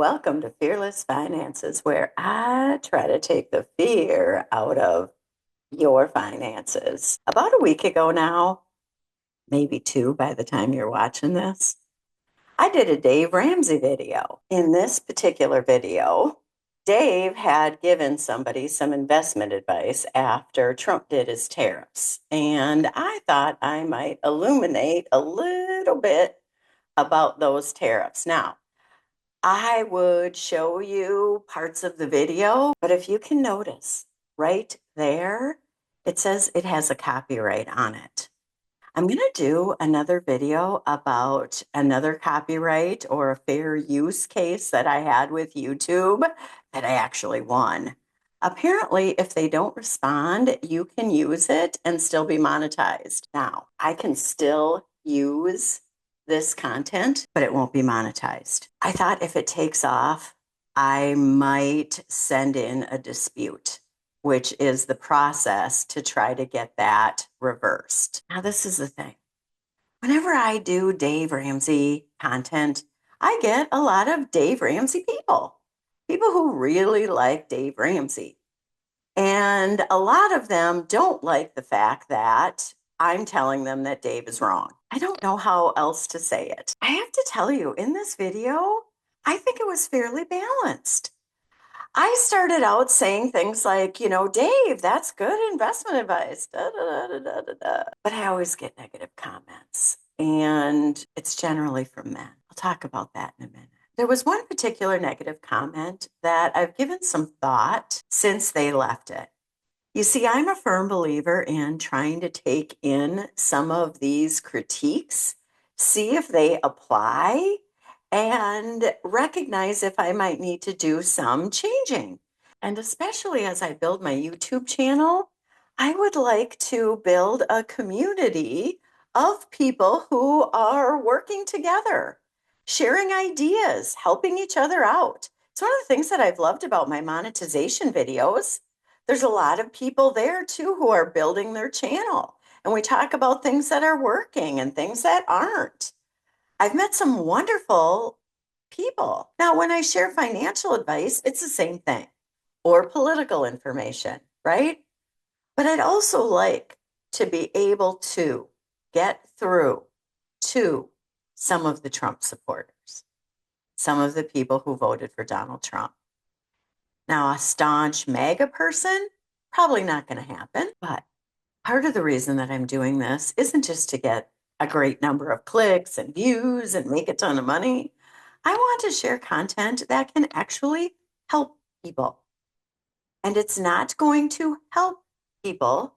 Welcome to Fearless Finances, where I try to take the fear out of your finances. About a week ago now, maybe two by the time you're watching this, I did a Dave Ramsey video. In this particular video, Dave had given somebody some investment advice after Trump did his tariffs. And I thought I might illuminate a little bit about those tariffs. Now, I would show you parts of the video, but if you can notice right there, it says it has a copyright on it. I'm going to do another video about another copyright or a fair use case that I had with YouTube that I actually won. Apparently, if they don't respond, you can use it and still be monetized. Now, I can still use this content, but it won't be monetized. I thought if it takes off, I might send in a dispute, which is the process to try to get that reversed. Now, this is the thing. Whenever I do Dave Ramsey content, I get a lot of Dave Ramsey people who really like Dave Ramsey. And a lot of them don't like the fact that I'm telling them that Dave is wrong. I don't know how else to say it. I have to tell you, in this video, I think it was fairly balanced. I started out saying things like, Dave, that's good investment advice. Da, da, da, da, da, da. But I always get negative comments, and it's generally from men. I'll talk about that in a minute. There was one particular negative comment that I've given some thought since they left it. You see, I'm a firm believer in trying to take in some of these critiques, see if they apply, and recognize if I might need to do some changing. And especially as I build my YouTube channel, I would like to build a community of people who are working together, sharing ideas, helping each other out. It's one of the things that I've loved about my monetization videos. There's a lot of people there too who are building their channel. And we talk about things that are working and things that aren't. I've met some wonderful people. Now, when I share financial advice, it's the same thing, or political information, right? But I'd also like to be able to get through to some of the Trump supporters, some of the people who voted for Donald Trump. Now, a staunch MAGA person, probably not going to happen, but part of the reason that I'm doing this isn't just to get a great number of clicks and views and make a ton of money. I want to share content that can actually help people. And it's not going to help people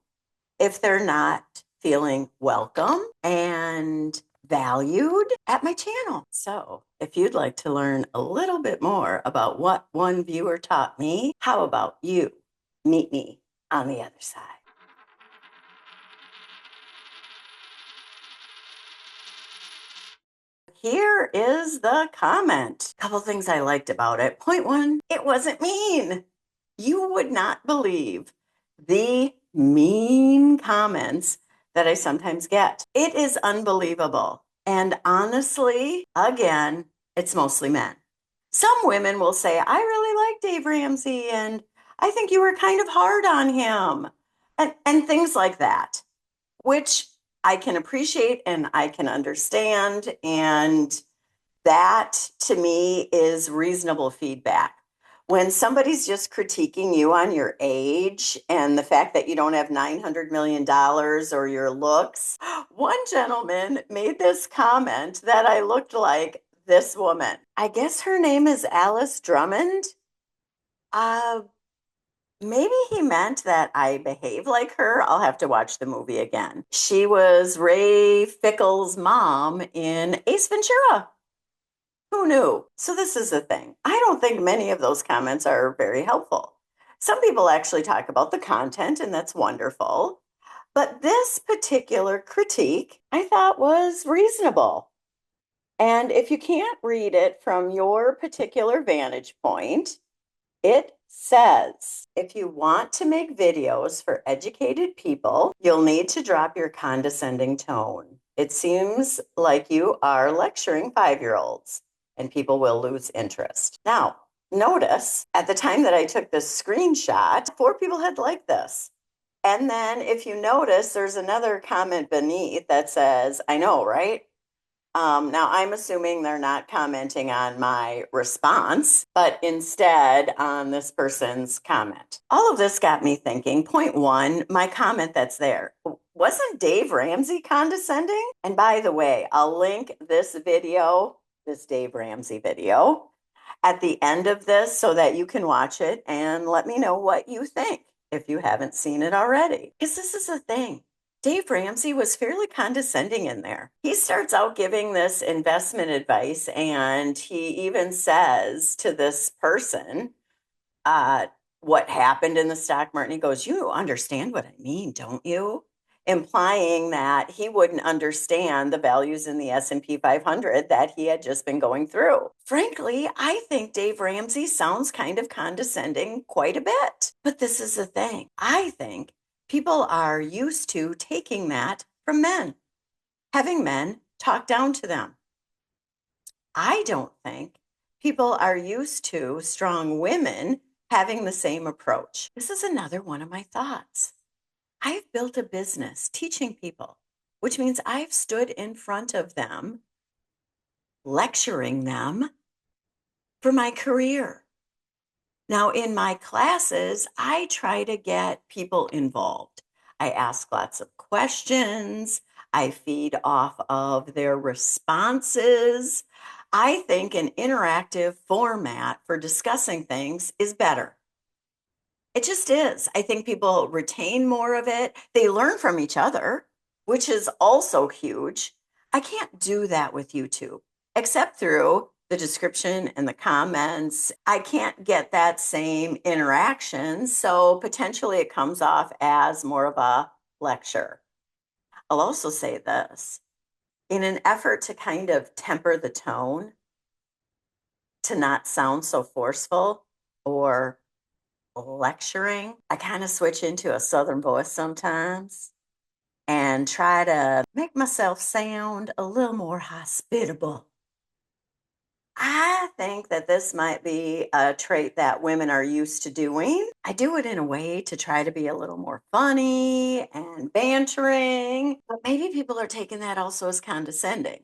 if they're not feeling welcome and valued at my channel. So if you'd like to learn a little bit more about what one viewer taught me, how about you meet me on the other side? Here is the comment. A couple things I liked about it. Point one, it wasn't mean. You would not believe the mean comments that I sometimes get. It is unbelievable. And honestly, again, it's mostly men. Some women will say, I really like Dave Ramsey and I think you were kind of hard on him and things like that, which I can appreciate and I can understand. And that to me is reasonable feedback. When somebody's just critiquing you on your age and the fact that you don't have $900 million or your looks, one gentleman made this comment that I looked like this woman. I guess her name is Alice Drummond. Maybe he meant that I behave like her. I'll have to watch the movie again. She was Ray Fickle's mom in Ace Ventura. Who knew? So this is the thing. I don't think many of those comments are very helpful. Some people actually talk about the content, and that's wonderful. But this particular critique I thought was reasonable. And if you can't read it from your particular vantage point, it says, if you want to make videos for educated people, you'll need to drop your condescending tone. It seems like you are lecturing 5-year-olds. and people will lose interest. Now, notice at the time that I took this screenshot, 4 people had liked this. And then if you notice, there's another comment beneath that says, I know, right? Now I'm assuming they're not commenting on my response, but instead on this person's comment. All of this got me thinking. Point one, my comment that's there. Wasn't Dave Ramsey condescending? And by the way, I'll link this video, this Dave Ramsey video, at the end of this so that you can watch it and let me know what you think if you haven't seen it already. Because this is the thing. Dave Ramsey was fairly condescending in there. He starts out giving this investment advice, and he even says to this person, what happened in the stock market. He goes, you understand what I mean, don't you? Implying that he wouldn't understand the values in the S&P 500 that he had just been going through. Frankly, I think Dave Ramsey sounds kind of condescending quite a bit. But this is the thing. I think people are used to taking that from men, having men talk down to them. I don't think people are used to strong women having the same approach. This is another one of my thoughts. I've built a business teaching people, which means I've stood in front of them, lecturing them for my career. Now, in my classes, I try to get people involved. I ask lots of questions. I feed off of their responses. I think an interactive format for discussing things is better. It just is. I think people retain more of it. They learn from each other, which is also huge. I can't do that with YouTube, except through the description and the comments. I can't get that same interaction. So potentially it comes off as more of a lecture. I'll also say this in an effort to kind of temper the tone, to not sound so forceful or lecturing, I kind of switch into a Southern voice sometimes and try to make myself sound a little more hospitable. I think that this might be a trait that women are used to doing. I do it in a way to try to be a little more funny and bantering, but maybe people are taking that also as condescending.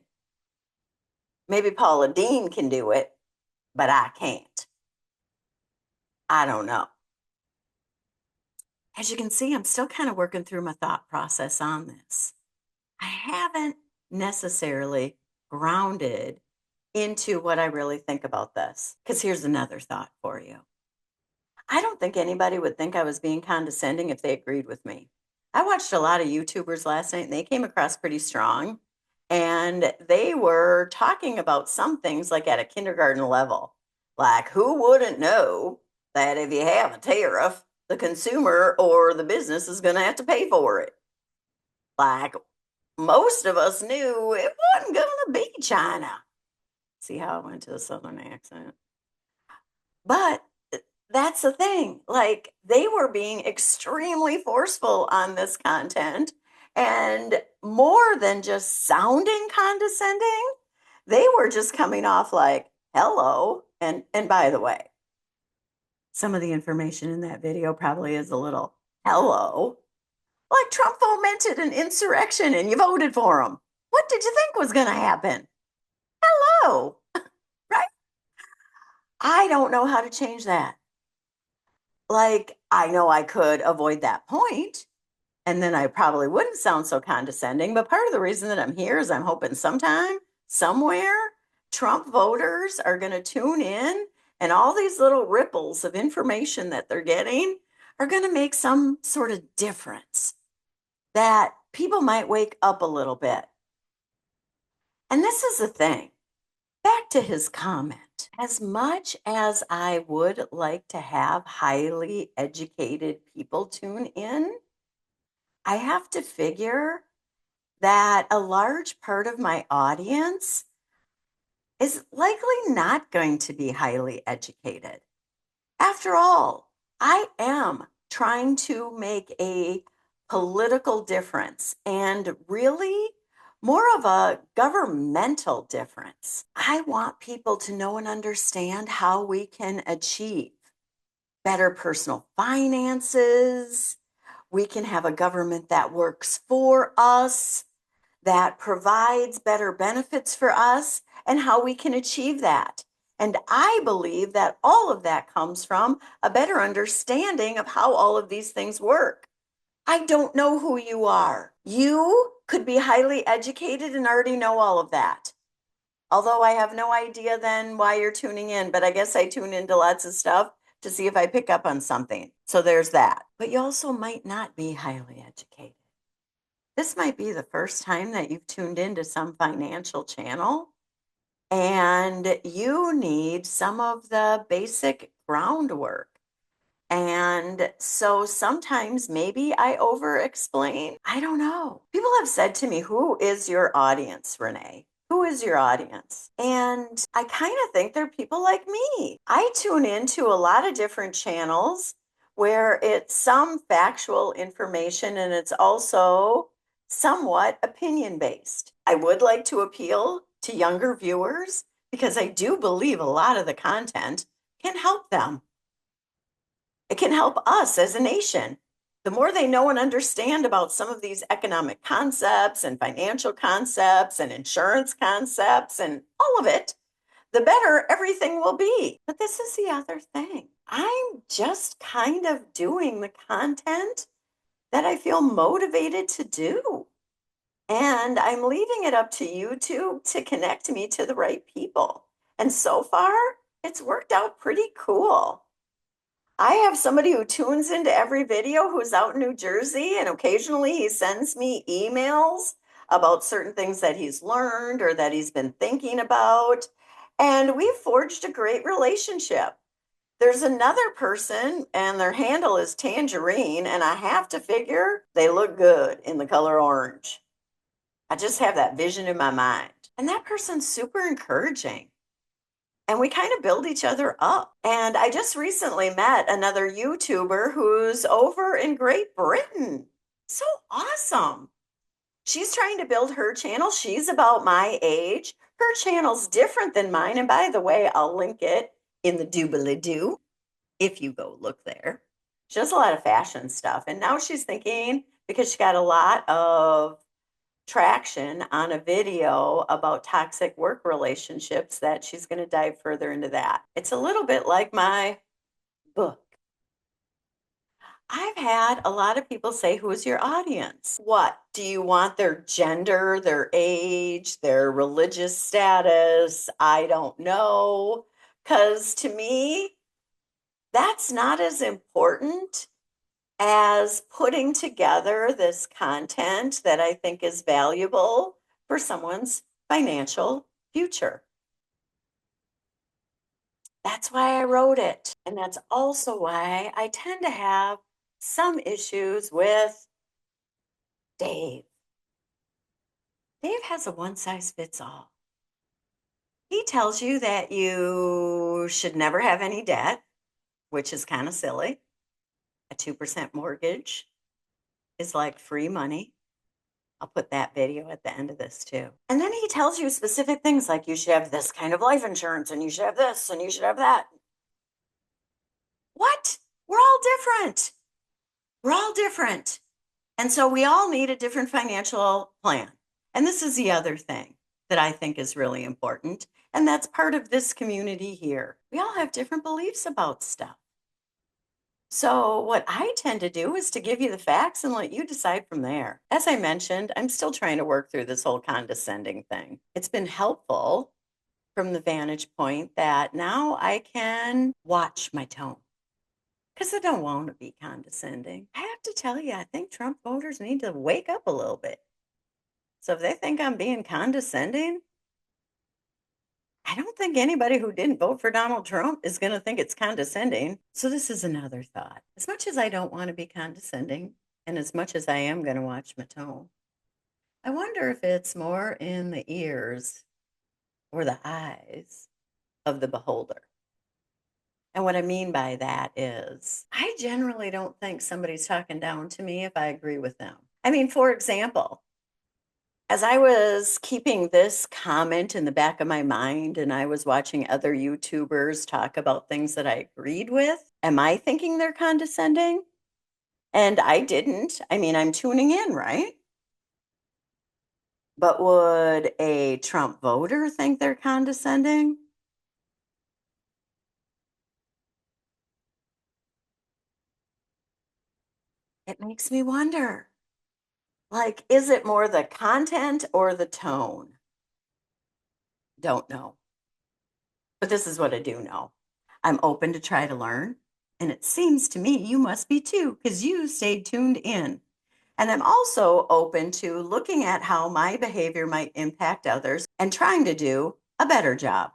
Maybe Paula Dean can do it, but I can't. I don't know. As you can see, I'm still kind of working through my thought process on this. I haven't necessarily grounded into what I really think about this. Because here's another thought for you. I don't think anybody would think I was being condescending if they agreed with me. I watched a lot of YouTubers last night and they came across pretty strong. And they were talking about some things like at a kindergarten level. Like, who wouldn't know that if you have a tariff, the consumer or the business is going to have to pay for it? Like, most of us knew it wasn't going to be China. See how I went to the Southern accent? But that's the thing. Like, they were being extremely forceful on this content, and more than just sounding condescending, they were just coming off like, hello. And by the way, some of the information in that video probably is a little hello. Like, Trump fomented an insurrection and you voted for him. What did you think was going to happen? Hello. Right? I don't know how to change that. Like, I know I could avoid that point, and then I probably wouldn't sound so condescending. But part of the reason that I'm here is I'm hoping sometime, somewhere, Trump voters are going to tune in, and all these little ripples of information that they're getting are going to make some sort of difference, that people might wake up a little bit. And this is the thing. Back to his comment. As much as I would like to have highly educated people tune in, I have to figure that a large part of my audience is likely not going to be highly educated. After all, I am trying to make a political difference. And really, more of a governmental difference. I want people to know and understand how we can achieve better personal finances. We can have a government that works for us, that provides better benefits for us, and how we can achieve that. And I believe that all of that comes from a better understanding of how all of these things work. I don't know who you are. You could be highly educated and already know all of that. Although I have no idea then why you're tuning in, but I guess I tune into lots of stuff to see if I pick up on something. So there's that. But you also might not be highly educated. This might be the first time that you've tuned into some financial channel and you need some of the basic groundwork. And so sometimes maybe I over explain. I don't know. People have said to me, who is your audience, Renee? Who is your audience? And I kind of think they're people like me. I tune into a lot of different channels where it's some factual information and it's also somewhat opinion based. I would like to appeal to younger viewers because I do believe a lot of the content can help them. It can help us as a nation. The more they know and understand about some of these economic concepts and financial concepts and insurance concepts and all of it, the better everything will be. But this is the other thing. I'm just kind of doing the content that I feel motivated to do. And I'm leaving it up to YouTube to connect me to the right people. And so far, it's worked out pretty cool. I have somebody who tunes into every video who's out in New Jersey, and occasionally he sends me emails about certain things that he's learned or that he's been thinking about. And we've forged a great relationship. There's another person, and their handle is Tangerine, and I have to figure they look good in the color orange. I just have that vision in my mind. And that person's super encouraging and we kind of build each other up. And I just recently met another YouTuber who's over in Great Britain. So awesome. She's trying to build her channel. She's about my age. Her channel's different than mine. And by the way, I'll link it in the doobly doo if you go look there. She does a lot of fashion stuff. And now she's thinking, because she got a lot of traction on a video about toxic work relationships, that she's going to dive further into that. It's a little bit like my book. I've had a lot of people say, who's your audience? What? Do you want their gender, their age, their religious status? I don't know. Because to me, that's not as important as putting together this content that I think is valuable for someone's financial future. That's why I wrote it. And that's also why I tend to have some issues with Dave. Dave has a one size fits all. He tells you that you should never have any debt, which is kind of silly. A 2% mortgage is like free money. I'll put that video at the end of this too. And then he tells you specific things like you should have this kind of life insurance and you should have this and you should have that. What? We're all different. We're all different. And so we all need a different financial plan. And this is the other thing that I think is really important. And that's part of this community here. We all have different beliefs about stuff. So, what I tend to do is to give you the facts and let you decide from there. As I mentioned, I'm still trying to work through this whole condescending thing. It's been helpful from the vantage point that now I can watch my tone because I don't want to be condescending. I have to tell you, I think Trump voters need to wake up a little bit. So, if they think I'm being condescending, I don't think anybody who didn't vote for Donald Trump is going to think it's condescending. So, this is another thought. As much as I don't want to be condescending, and as much as I am going to watch my tone, I wonder if it's more in the ears or the eyes of the beholder. And what I mean by that is, I generally don't think somebody's talking down to me if I agree with them. I mean, for example, As I was keeping this comment in the back of my mind and I was watching other YouTubers talk about things that I agreed with, am I thinking they're condescending? And I didn't. I mean, I'm tuning in, right? But would a Trump voter think they're condescending? It makes me wonder. Like, is it more the content or the tone? Don't know. But this is what I do know. I'm open to try to learn. And it seems to me you must be too, because you stayed tuned in. And I'm also open to looking at how my behavior might impact others and trying to do a better job.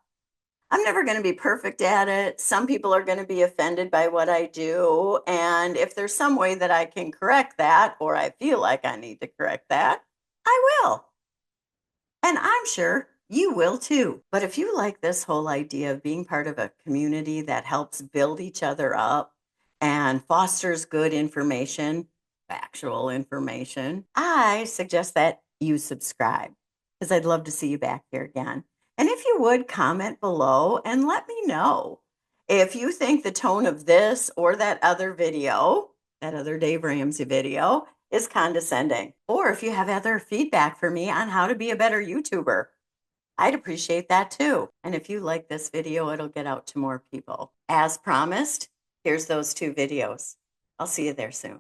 I'm never going to be perfect at it. Some people are going to be offended by what I do. And if there's some way that I can correct that, or I feel like I need to correct that, I will. And I'm sure you will too. But if you like this whole idea of being part of a community that helps build each other up and fosters good information, factual information, I suggest that you subscribe because I'd love to see you back here again. And if you would comment below and let me know if you think the tone of this or that other video, that other Dave Ramsey video, is condescending, or if you have other feedback for me on how to be a better YouTuber. I'd appreciate that too. And if you like this video, it'll get out to more people. As promised, here's those two videos. I'll see you there soon.